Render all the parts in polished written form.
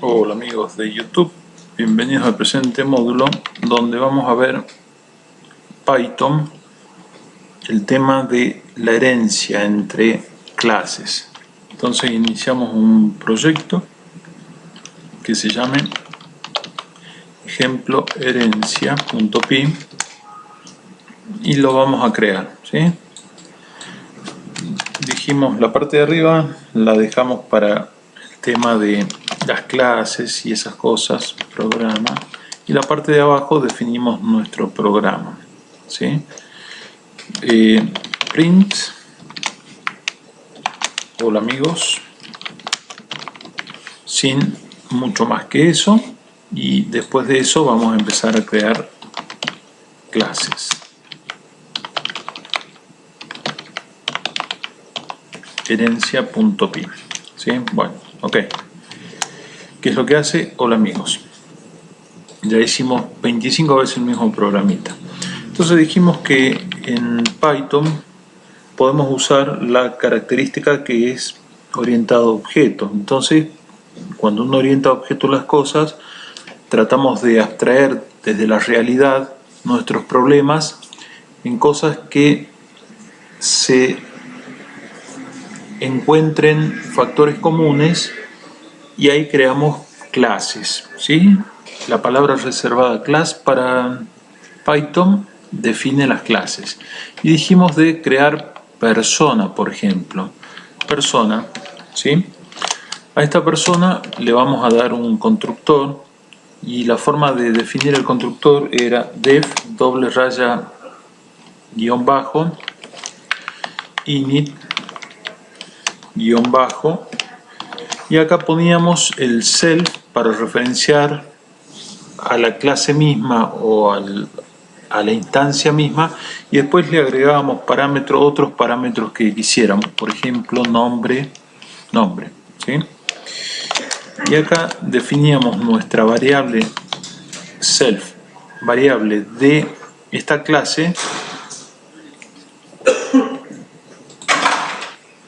Hola amigos de YouTube, bienvenidos al presente módulo donde vamos a ver Python, el tema de la herencia entre clases. Entonces iniciamos un proyecto que se llame ejemplo herencia.py y lo vamos a crear, ¿sí? Dijimos la parte de arriba la dejamos para el tema de las clases y esas cosas, programa, y la parte de abajo definimos nuestro programa, ¿sí? Print, hola amigos, sin mucho más que eso, y después de eso vamos a empezar a crear clases. Herencia.py, ¿sí? Bueno, ok. ¿Qué es lo que hace? Hola amigos. Ya hicimos 25 veces el mismo programita. Entonces dijimos que en Python podemos usar la característica que es orientado a objetos. Entonces, cuando uno orienta a objetos las cosas, tratamos de abstraer desde la realidad nuestros problemas en cosas que se encuentren factores comunes y ahí creamos clases, ¿sí? La palabra reservada class para Python define las clases. Y dijimos de crear persona, por ejemplo. Persona, ¿sí? A esta persona le vamos a dar un constructor y la forma de definir el constructor era def doble raya guión bajo init guión bajo, y acá poníamos el self para referenciar a la clase misma o a la instancia misma, y después le agregábamos parámetros, otros parámetros que quisiéramos, por ejemplo nombre, ¿sí? Y acá definíamos nuestra variable self, variable de esta clase.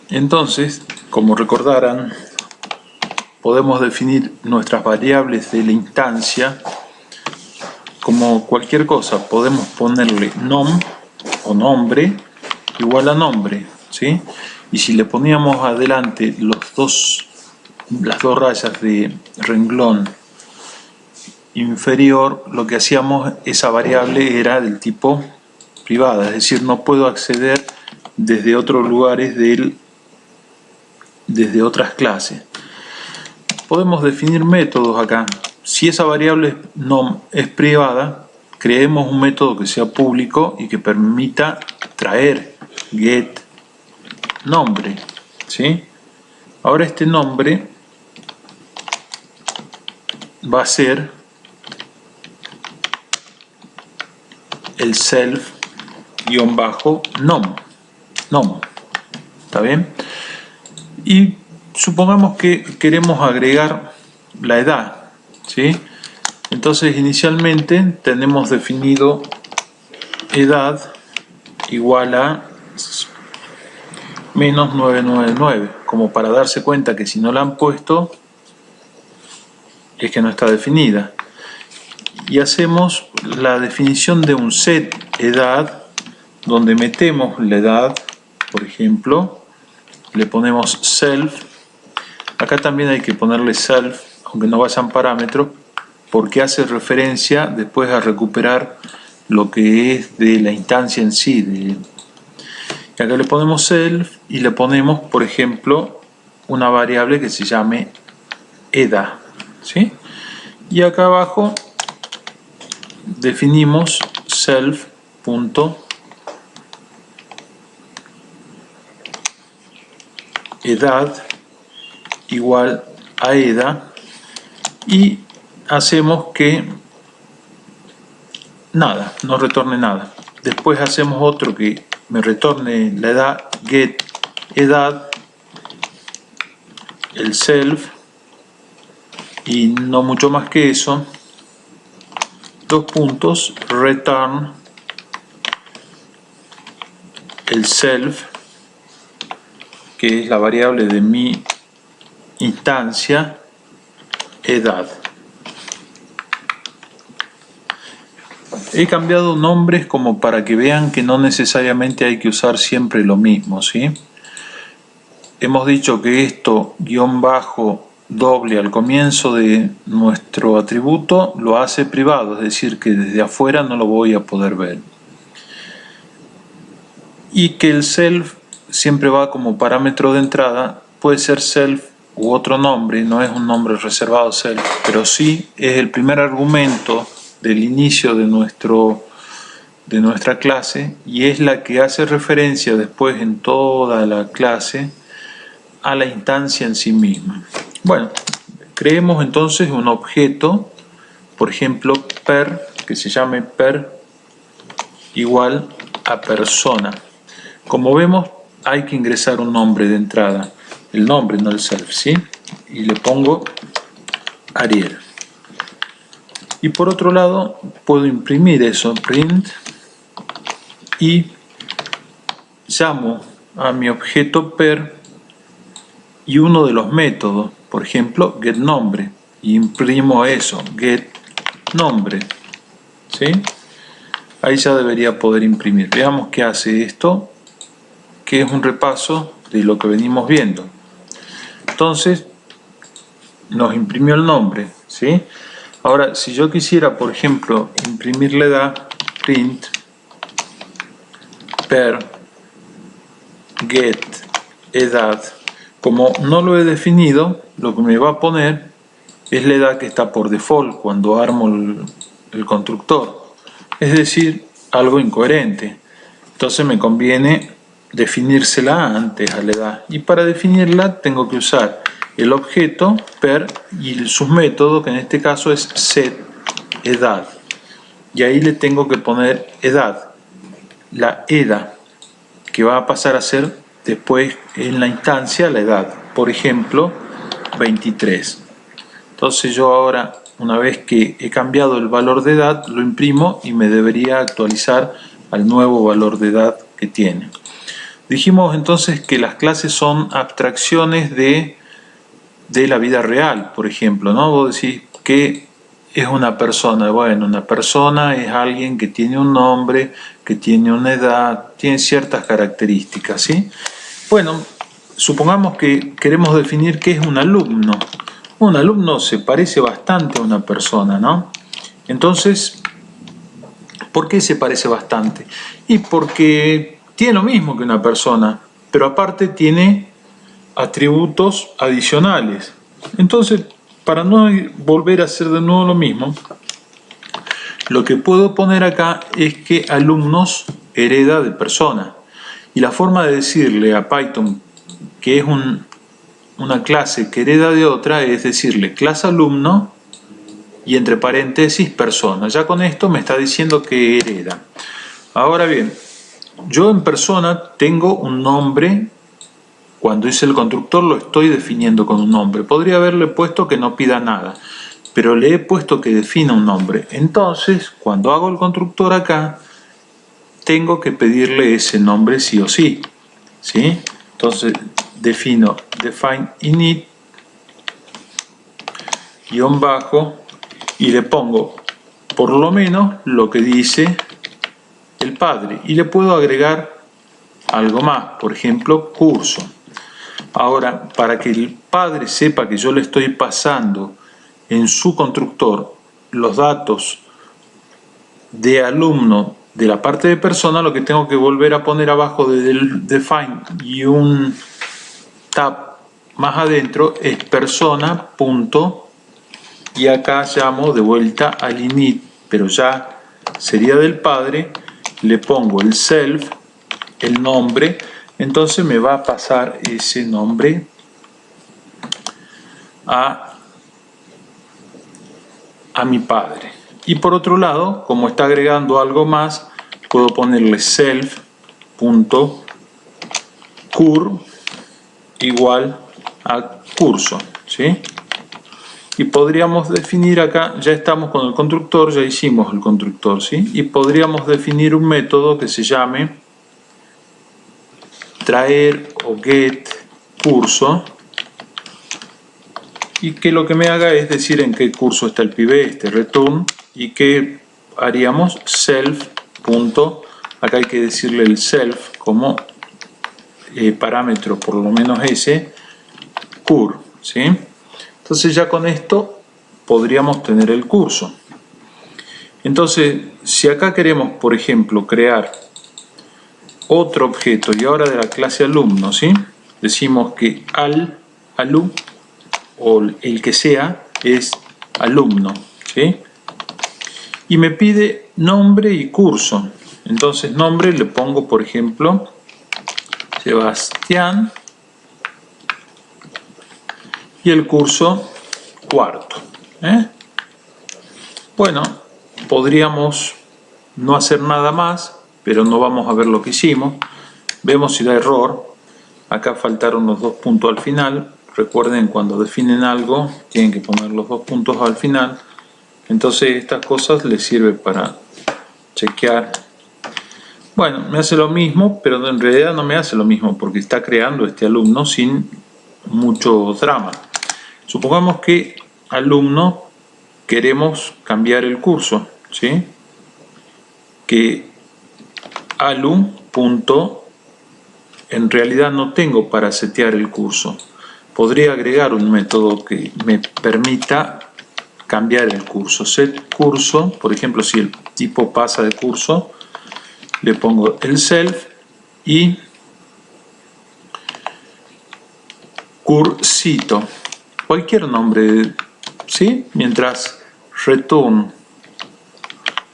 Entonces, como recordarán, podemos definir nuestras variables de la instancia como cualquier cosa. Podemos ponerle nom o nombre igual a nombre, ¿sí? Y si le poníamos adelante las dos rayas de renglón inferior, lo que hacíamos, esa variable era del tipo privada, es decir, no puedo acceder desde otros lugares desde otras clases. Podemos definir métodos acá. Si esa variable nom es privada, creemos un método que sea público y que permita traer get nombre, ¿sí? Ahora este nombre va a ser el self nom, ¿está bien? Y supongamos que queremos agregar la edad, ¿sí? Entonces inicialmente tenemos definido edad igual a menos 999, como para darse cuenta que si no la han puesto es que no está definida. Y hacemos la definición de un set edad donde metemos la edad, por ejemplo, le ponemos self. Acá también hay que ponerle self, aunque no vayan parámetros, porque hace referencia después a recuperar lo que es de la instancia en sí. Y acá le ponemos self y le ponemos, por ejemplo, una variable que se llame edad, ¿sí? Y acá abajo definimos self.edad igual a edad y hacemos que nada, no retorne nada. Después hacemos otro que me retorne la edad, get edad, el self, y no mucho más que eso. Dos puntos, return el self, que es la variable de mi instancia, edad. He cambiado nombres como para que vean que no necesariamente hay que usar siempre lo mismo, ¿sí? Hemos dicho que esto guión bajo doble al comienzo de nuestro atributo lo hace privado, es decir, que desde afuera no lo voy a poder ver. Y que el self siempre va como parámetro de entrada, puede ser self u otro nombre, no es un nombre reservado self, pero sí es el primer argumento del inicio de nuestra clase y es la que hace referencia después en toda la clase a la instancia en sí misma. Bueno, creemos entonces un objeto, por ejemplo, per, que se llame per igual a persona. Como vemos, hay que ingresar un nombre de entrada, el nombre, no el self, ¿sí? Y le pongo Ariel. Y por otro lado, puedo imprimir eso, print, y llamo a mi objeto per y uno de los métodos, por ejemplo, getNombre, y imprimo eso, getNombre, ¿sí? Ahí ya debería poder imprimir. Veamos qué hace esto, que es un repaso de lo que venimos viendo. Entonces, nos imprimió el nombre, ¿sí? Ahora, si yo quisiera, por ejemplo, imprimir la edad, print per get edad, como no lo he definido, lo que me va a poner es la edad que está por default cuando armo el constructor. Es decir, algo incoherente. Entonces me conviene definírsela antes a la edad. Y para definirla tengo que usar el objeto per y el submétodo, que en este caso es setEdad. Y ahí le tengo que poner edad, la edad, que va a pasar a ser después en la instancia la edad. Por ejemplo, 23. Entonces yo ahora, una vez que he cambiado el valor de edad, lo imprimo y me debería actualizar al nuevo valor de edad que tiene. Dijimos entonces que las clases son abstracciones de la vida real, por ejemplo, ¿no? Vos decís, ¿qué es una persona? Bueno, una persona es alguien que tiene un nombre, que tiene una edad, tiene ciertas características, ¿sí? Bueno, supongamos que queremos definir qué es un alumno. Un alumno se parece bastante a una persona, ¿no? Entonces, ¿por qué se parece bastante? Y porque tiene lo mismo que una persona, pero aparte tiene atributos adicionales. Entonces, para no volver a hacer de nuevo lo mismo, lo que puedo poner acá es que alumnos hereda de persona. Y la forma de decirle a Python que es una clase que hereda de otra es decirle clase alumno y entre paréntesis persona. Ya con esto me está diciendo que hereda. Ahora bien, yo en persona tengo un nombre. Cuando hice el constructor lo estoy definiendo con un nombre. Podría haberle puesto que no pida nada, pero le he puesto que defina un nombre. Entonces, cuando hago el constructor acá, tengo que pedirle ese nombre sí o sí, ¿sí? Entonces, defino define init guión bajo y le pongo por lo menos lo que dice el padre. Y le puedo agregar algo más, por ejemplo, curso. Ahora, para que el padre sepa que yo le estoy pasando en su constructor los datos de alumno de la parte de persona, lo que tengo que volver a poner abajo del define y un tab más adentro es persona punto y acá llamo de vuelta al init, pero ya sería del padre, le pongo el self, el nombre. Entonces me va a pasar ese nombre a mi padre. Y por otro lado, como está agregando algo más, puedo ponerle self.cur igual a curso, ¿sí? Y podríamos definir acá, ya estamos con el constructor, ya hicimos el constructor, ¿sí? Y podríamos definir un método que se llame traer o get curso y que lo que me haga es decir en qué curso está el pibe este, return, y que haríamos self. Acá hay que decirle el self como parámetro, por lo menos ese, cur, ¿sí? Entonces ya con esto podríamos tener el curso. Entonces, si acá queremos, por ejemplo, crear otro objeto y ahora de la clase alumno, ¿sí? Decimos que alu o el que sea es alumno, ¿sí? Y me pide nombre y curso. Entonces nombre le pongo, por ejemplo, Sebastián, y el curso cuarto. Bueno, podríamos no hacer nada más, pero no vamos a ver lo que hicimos. Vemos si da error. Acá faltaron los 2 puntos al final. Recuerden, cuando definen algo tienen que poner los 2 puntos al final. Entonces estas cosas les sirve para chequear. Bueno, me hace lo mismo, pero en realidad no me hace lo mismo porque está creando este alumno sin mucho drama. Supongamos que alumno queremos cambiar el curso, ¿sí? Que alu. En realidad no tengo para setear el curso. Podría agregar un método que me permita cambiar el curso. Set curso, por ejemplo, si el tipo pasa de curso, le pongo el self y cursito. Cualquier nombre, ¿sí? Mientras return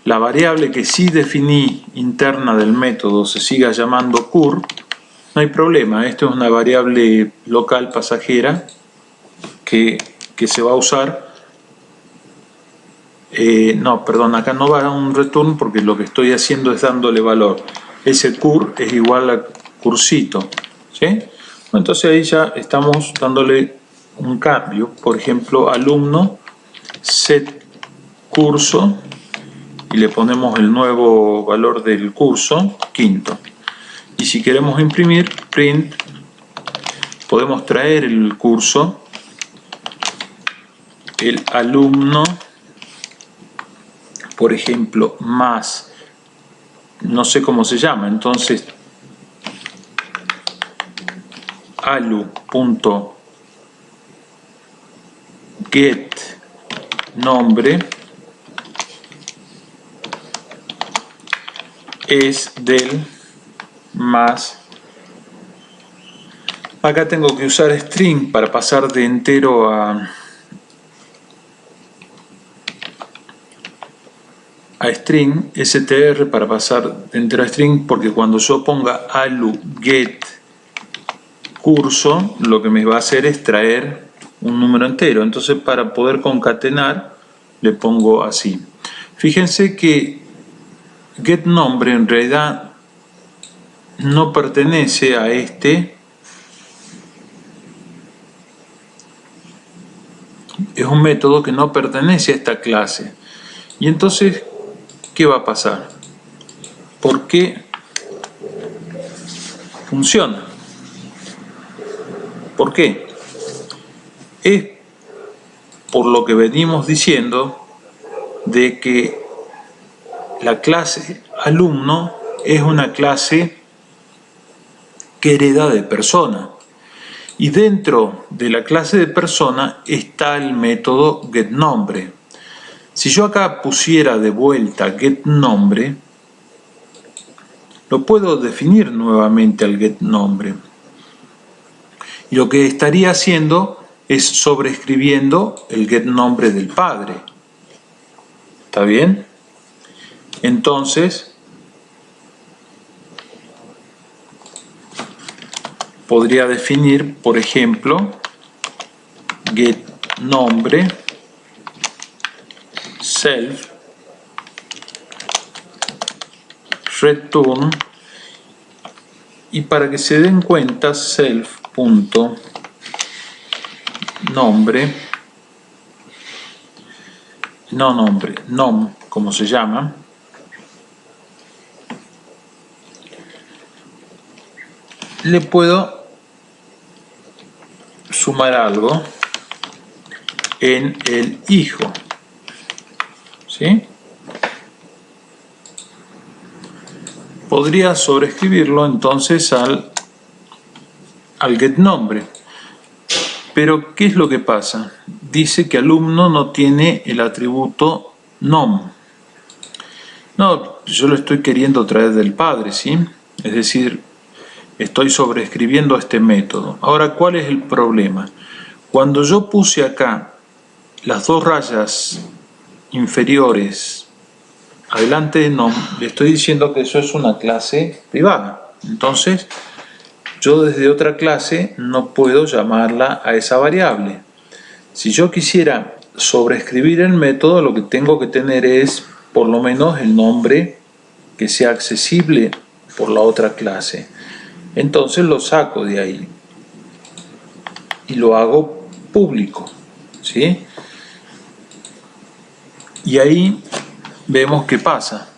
la variable que sí definí interna del método se siga llamando cur, no hay problema. Esto es una variable local pasajera que se va a usar. No, perdón, acá no va a un return porque lo que estoy haciendo es dándole valor. Ese cur es igual a cursito, ¿sí? Entonces ahí ya estamos dándole un cambio. Por ejemplo, alumno set curso y le ponemos el nuevo valor del curso, quinto. Y si queremos imprimir, print, podemos traer el curso, el alumno, por ejemplo, más, no sé cómo se llama, entonces alu.get nombre es del más. Acá tengo que usar string para pasar de entero a string, str para pasar de entero a string, porque cuando yo ponga alu get curso, lo que me va a hacer es traer un número entero. Entonces, para poder concatenar, le pongo así. Fíjense que get nombre en realidad no pertenece a este. Es un método que no pertenece a esta clase. Y entonces, ¿qué va a pasar? ¿Por qué funciona? ¿Por qué? Es por lo que venimos diciendo de que la clase alumno es una clase que hereda de persona. Y dentro de la clase de persona está el método getNombre. Si yo acá pusiera de vuelta getNombre, lo puedo definir nuevamente al getNombre. Y lo que estaría haciendo es sobreescribiendo el getNombre del padre. ¿Está bien? Entonces, podría definir, por ejemplo, getNombre self return, y para que se den cuenta, self.nombre, no nombre, nom, como se llama, le puedo sumar algo. en el hijo, ¿sí? Podría sobreescribirlo entonces al getNombre. Pero, ¿qué es lo que pasa? Dice que alumno no tiene el atributo nom. No, yo lo estoy queriendo traer del padre, ¿sí? Es decir, estoy sobreescribiendo este método. Ahora, ¿cuál es el problema? Cuando yo puse acá las dos rayas inferiores adelante de nom, le estoy diciendo que eso es una clase privada. Entonces, yo desde otra clase no puedo llamarla a esa variable. Si yo quisiera sobreescribir el método, lo que tengo que tener es por lo menos el nombre que sea accesible por la otra clase. Entonces lo saco de ahí y lo hago público, ¿sí? Y ahí vemos qué pasa.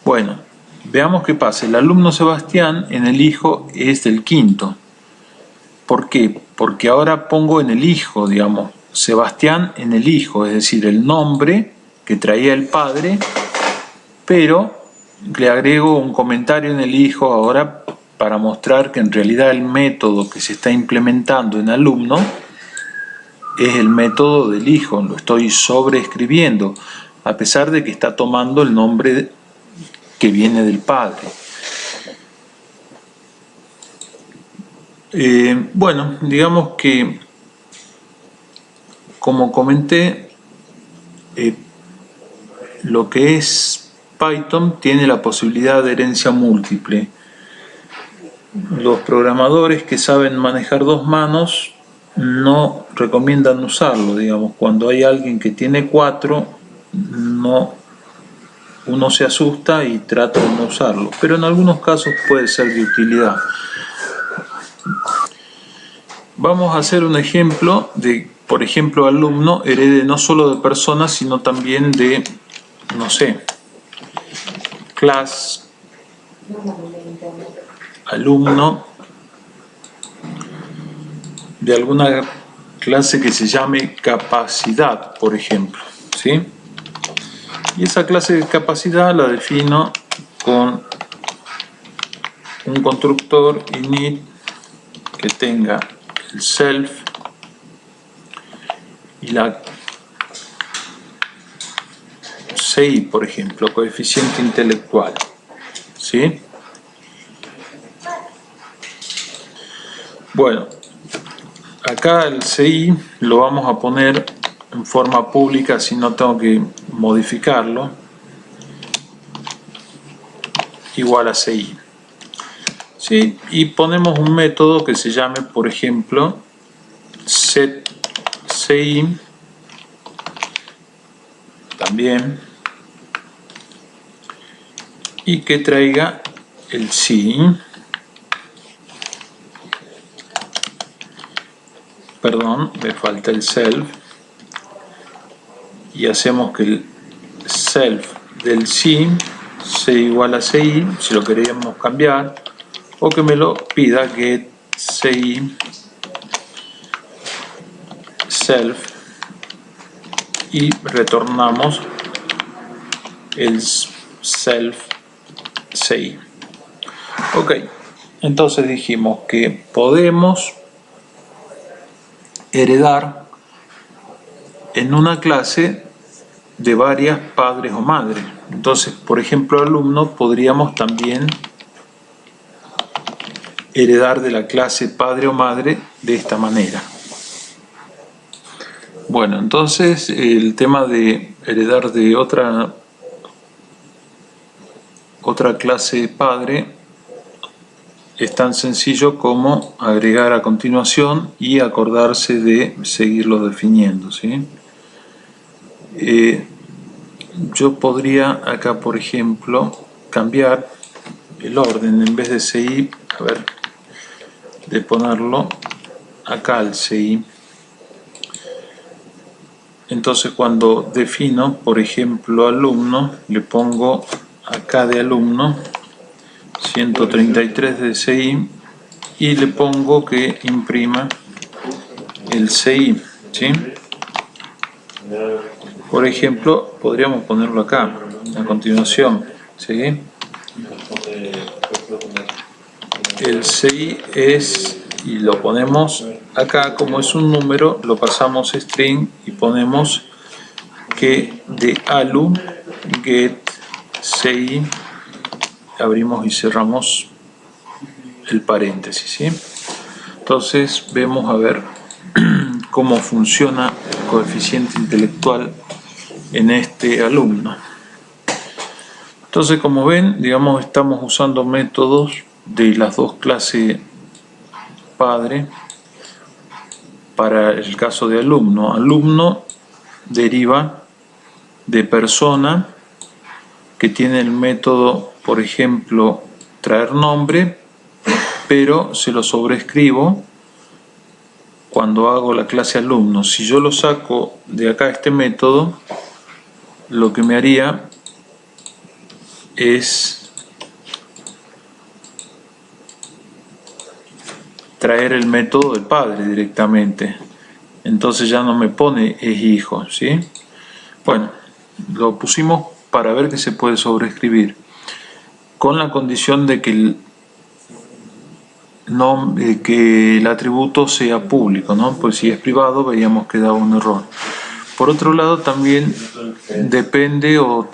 Bueno, veamos qué pasa. El alumno Sebastián en el hijo es del quinto. ¿Por qué? Porque ahora pongo en el hijo, digamos, Sebastián en el hijo, es decir, el nombre que traía el padre, pero le agrego un comentario en el hijo ahora para mostrar que en realidad el método que se está implementando en alumno es el método del hijo, lo estoy sobreescribiendo, a pesar de que está tomando el nombre que viene del padre. Bueno, digamos que, como comenté, lo que es Python tiene la posibilidad de herencia múltiple. Los programadores que saben manejar dos manos no recomiendan usarlo, digamos, cuando hay alguien que tiene cuatro, uno se asusta y trata de no usarlo, pero en algunos casos puede ser de utilidad. Vamos a hacer un ejemplo de, por ejemplo, alumno herede no solo de personas, sino también de, no sé, class, alumno de alguna clase que se llame capacidad, por ejemplo, ¿sí? Y esa clase de capacidad la defino con un constructor init que tenga el self y la CI, por ejemplo, coeficiente intelectual, ¿sí? Bueno, acá el CI lo vamos a poner en forma pública, si no tengo que modificarlo, igual a CI. ¿Sí? Y ponemos un método que se llame, por ejemplo, setCI, también, y que traiga el CI, perdón, me falta el self, y hacemos que el self del CI sea igual a CI, si lo queríamos cambiar, o que me lo pida get CI self y retornamos el self CI. Ok, entonces dijimos que podemos heredar en una clase de varias padres o madres. Entonces, por ejemplo, alumno podríamos también heredar de la clase padre o madre de esta manera. Bueno, entonces el tema de heredar de otra clase padre es tan sencillo como agregar a continuación y acordarse de seguirlo definiendo, ¿sí? Yo podría acá, por ejemplo, cambiar el orden, en vez de CI, a ver, de ponerlo acá al CI. Entonces, cuando defino, por ejemplo, alumno, le pongo acá de alumno 133 de CI y le pongo que imprima el CI, ¿sí? Por ejemplo, podríamos ponerlo acá, a continuación, ¿sí? El CI es, y lo ponemos acá, como es un número, lo pasamos string y ponemos que de alu get CI, abrimos y cerramos el paréntesis, ¿sí? Entonces vemos a ver cómo funciona el coeficiente intelectual en este alumno. Entonces, como ven, digamos, estamos usando métodos de las dos clases padre para el caso de alumno. Alumno deriva de persona, que tiene el método, por ejemplo, traer nombre, pero se lo sobrescribo cuando hago la clase alumno. Si yo lo saco de acá este método, lo que me haría es traer el método del padre directamente. Entonces ya no me pone es hijo, ¿sí? Bueno, lo pusimos para ver que se puede sobreescribir, con la condición de que el atributo sea público, ¿no? Pues si es privado veíamos que daba un error. Por otro lado, también depende o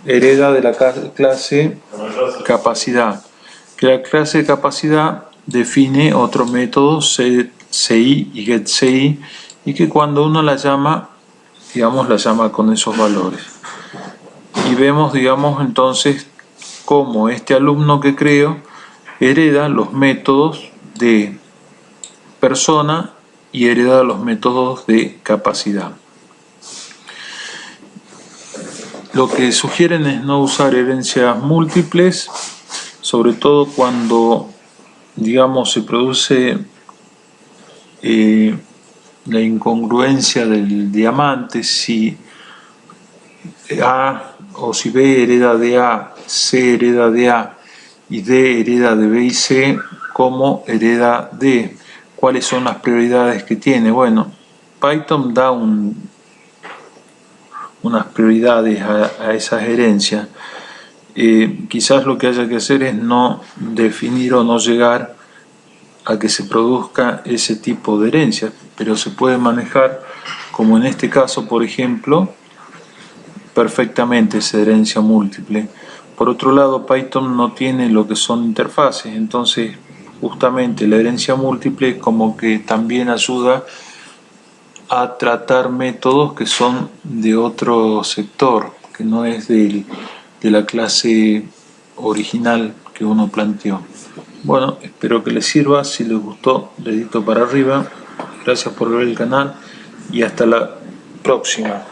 hereda de la clase capacidad, que la clase capacidad define otro método, CI y getCI, y que cuando uno la llama, digamos, la llama con esos valores. Y vemos, digamos, entonces cómo este alumno que creo hereda los métodos de persona y hereda los métodos de capacidad. Lo que sugieren es no usar herencias múltiples, sobre todo cuando, digamos, se produce la incongruencia del diamante. Si A o si B hereda de A, C hereda de A y D hereda de B y C, ¿cómo hereda D? ¿Cuáles son las prioridades que tiene? Bueno, Python da unas prioridades a esas herencias. Quizás lo que haya que hacer es no definir o no llegar a que se produzca ese tipo de herencias, pero se puede manejar, como en este caso, por ejemplo, perfectamente esa herencia múltiple. Por otro lado, Python no tiene lo que son interfaces, entonces justamente la herencia múltiple como que también ayuda a tratar métodos que son de otro sector, que no es de la clase original que uno planteó. Bueno, espero que les sirva. Si les gustó, dedito para arriba. Gracias por ver el canal y hasta la próxima.